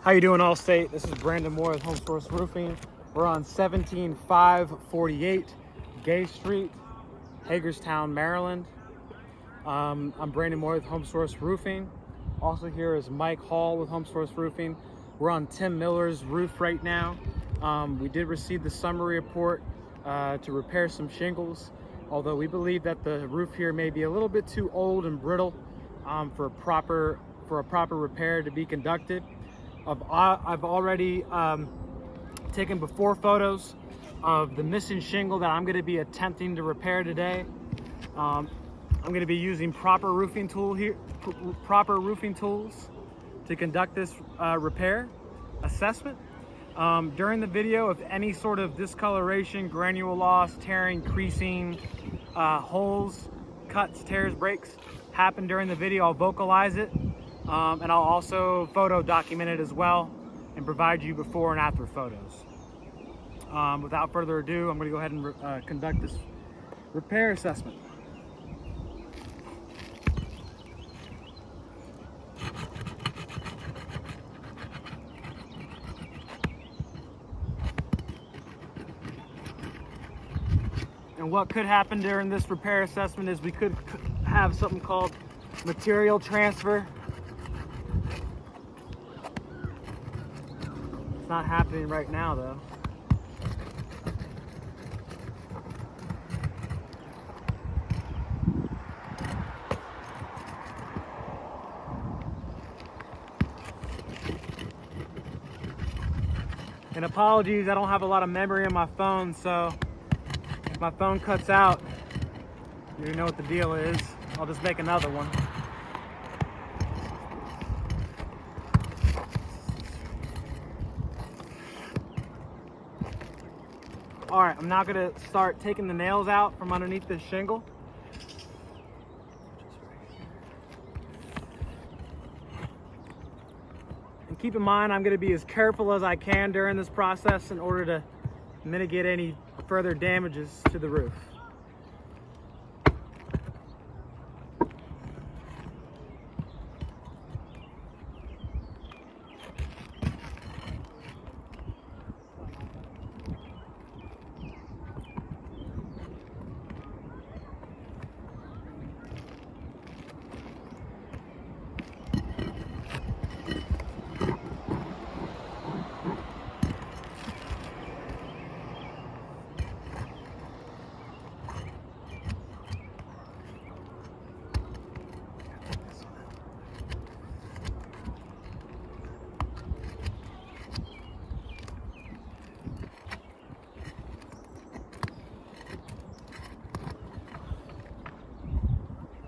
How you doing, Allstate? This is Brandon Moore with Home Source Roofing. We're on 17548 Gay Street, Hagerstown, Maryland. I'm Brandon Moore with Home Source Roofing. Also here is Mike Hall with Home Source Roofing. We're on Tim Miller's roof right now. We did receive the summary report to repair some shingles, although we believe that the roof here may be a little bit too old and brittle for a proper repair to be conducted. I've already taken before photos of the missing shingle that I'm going to be attempting to repair today. I'm going to be using proper roofing tools to conduct this repair assessment. During the video, if any sort of discoloration, granule loss, tearing, creasing, holes, cuts, tears, breaks happen during the video, I'll vocalize it. And I'll also photo document it as well and provide you before and after photos. Without further ado, I'm going to go ahead and conduct this repair assessment. And what could happen during this repair assessment is we could have something called material transfer. It's not happening right now though. And apologies, I don't have a lot of memory on my phone, so if my phone cuts out, you know what the deal is. I'll just make another one. All right, I'm now gonna start taking the nails out from underneath this shingle. And keep in mind, I'm gonna be as careful as I can during this process in order to mitigate any further damages to the roof.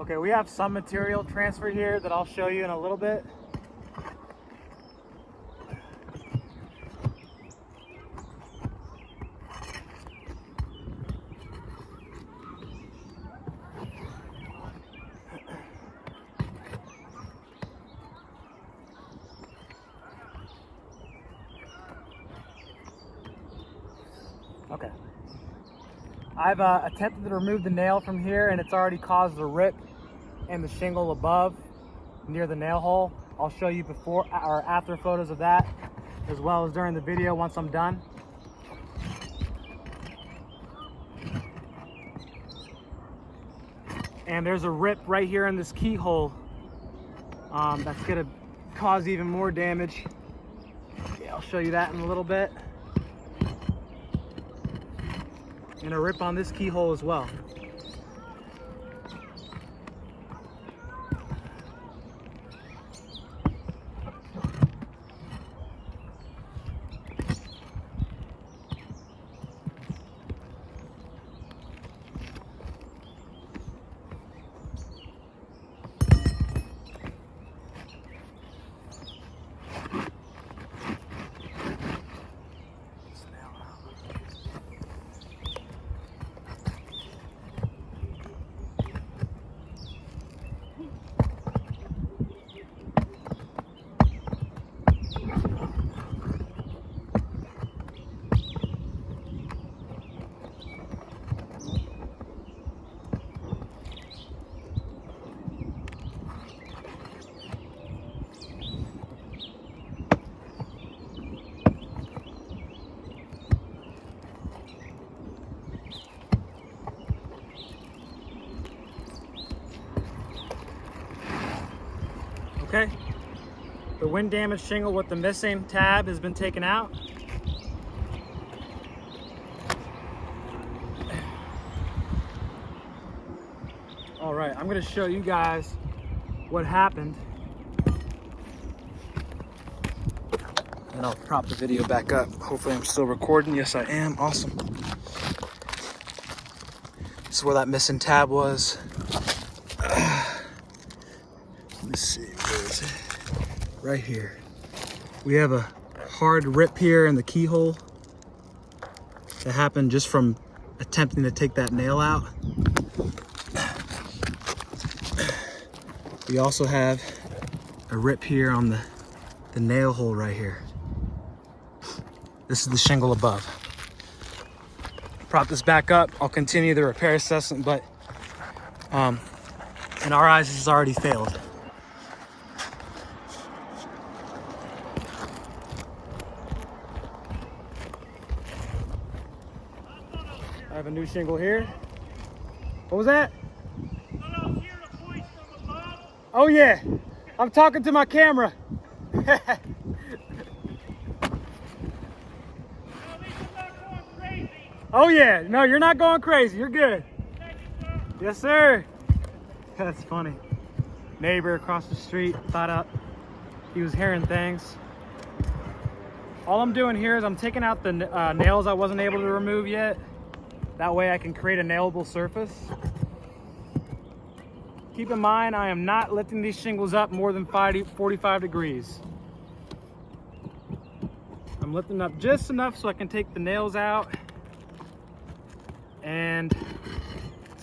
Okay, we have some material transfer here that I'll show you in a little bit. Okay. I've attempted to remove the nail from here and it's already caused a rip in the shingle above near the nail hole. I'll show you before or after photos of that, as well as during the video once I'm done. And there's a rip right here in this keyhole that's gonna cause even more damage. Yeah, I'll show you that in a little bit. And a rip on this keyhole as well. Okay, the wind damage shingle with the missing tab has been taken out. All right, I'm gonna show you guys what happened. And I'll prop the video back up. Hopefully I'm still recording. Yes, I am. Awesome. This is where that missing tab was. Let's see, where is it? Right here. We have a hard rip here in the keyhole that happened just from attempting to take that nail out. We also have a rip here on the nail hole right here. This is the shingle above. Prop this back up. I'll continue the repair assessment, but in our eyes, this has already failed. I have a new shingle here. What was that? Oh yeah, I'm talking to my camera. Oh yeah, no, you're not going crazy. You're good. Yes, sir. That's funny. Neighbor across the street thought up. He was hearing things. All I'm doing here is I'm taking out the nails I wasn't able to remove yet. That way I can create a nailable surface. Keep in mind, I am not lifting these shingles up more than 45 degrees. I'm lifting up just enough so I can take the nails out and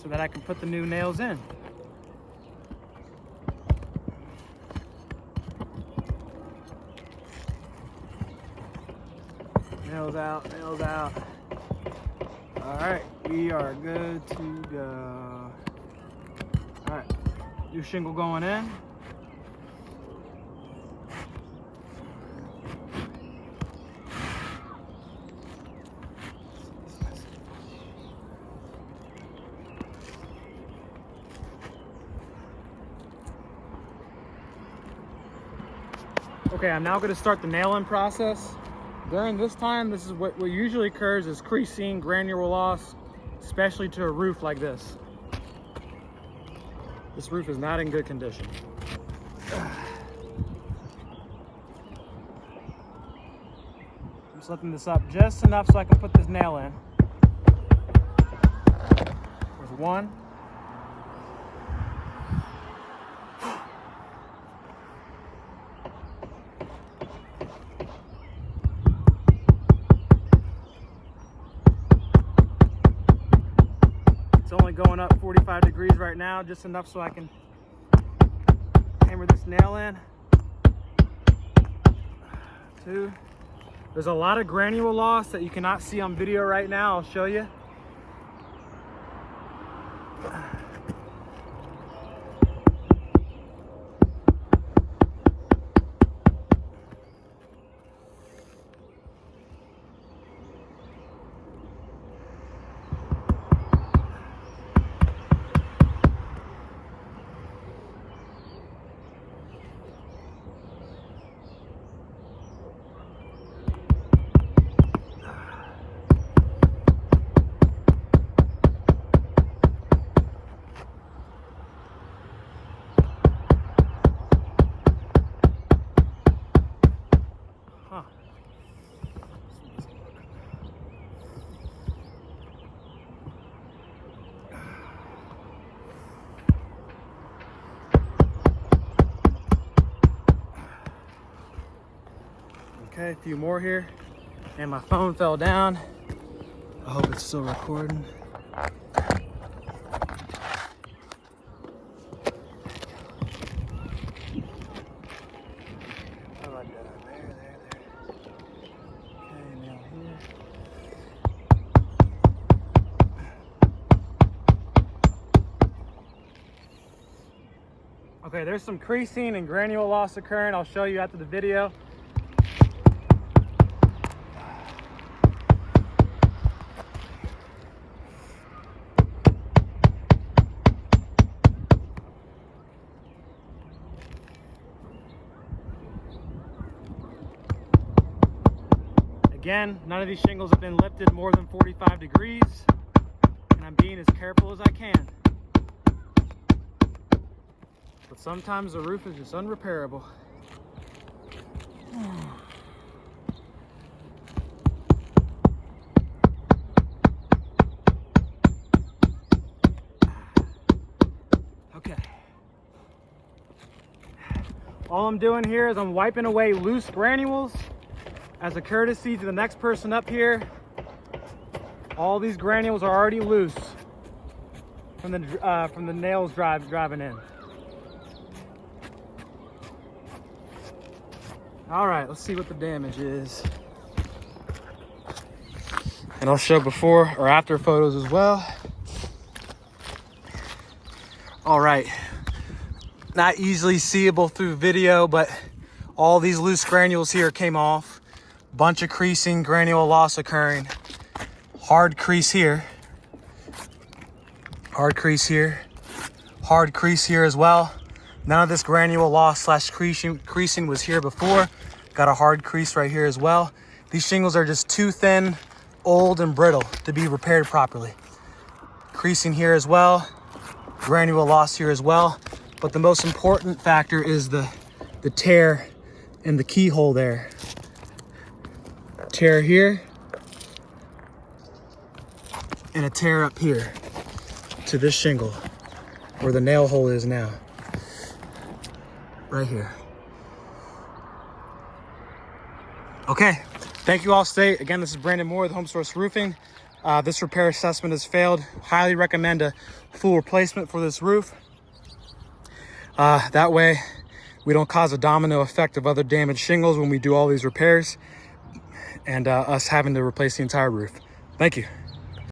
so that I can put the new nails in. Nails out, nails out. All right, we are good to go. All right, new shingle going in. Okay, I'm now going to start the nail-in process. During this time, this is what usually occurs is creasing, granule loss, especially to a roof like this. This roof is not in good condition. I'm just lifting this up just enough so I can put this nail in. There's one. It's only going up 45 degrees right now, just enough so I can hammer this nail in. Two. There's a lot of granule loss that you cannot see on video right now. I'll show you. Okay, a few more here. And my phone fell down. I hope it's still recording. Okay, there's some creasing and granule loss occurring. I'll show you after the video. Again, none of these shingles have been lifted more than 45 degrees, and I'm being as careful as I can. But sometimes the roof is just unrepairable. Okay. All I'm doing here is I'm wiping away loose granules as a courtesy to the next person up here. All these granules are already loose from the nails driving in. All right, let's see what the damage is. And I'll show before or after photos as well. All right, not easily seeable through video, but all these loose granules here came off. Bunch of creasing, granule loss occurring. Hard crease here. Hard crease here. Hard crease here as well. None of this granule loss slash creasing was here before. Got a hard crease right here as well. These shingles are just too thin, old, and brittle to be repaired properly. Creasing here as well. Granule loss here as well. But the most important factor is the tear in the keyhole there. Tear here. And a tear up here to this shingle where the nail hole is now. Right here. Okay, thank you all. Stay. Again, this is Brandon Moore with Home Source Roofing. This repair assessment has failed. Highly recommend a full replacement for this roof. That way we don't cause a domino effect of other damaged shingles when we do all these repairs and us having to replace the entire roof. Thank you.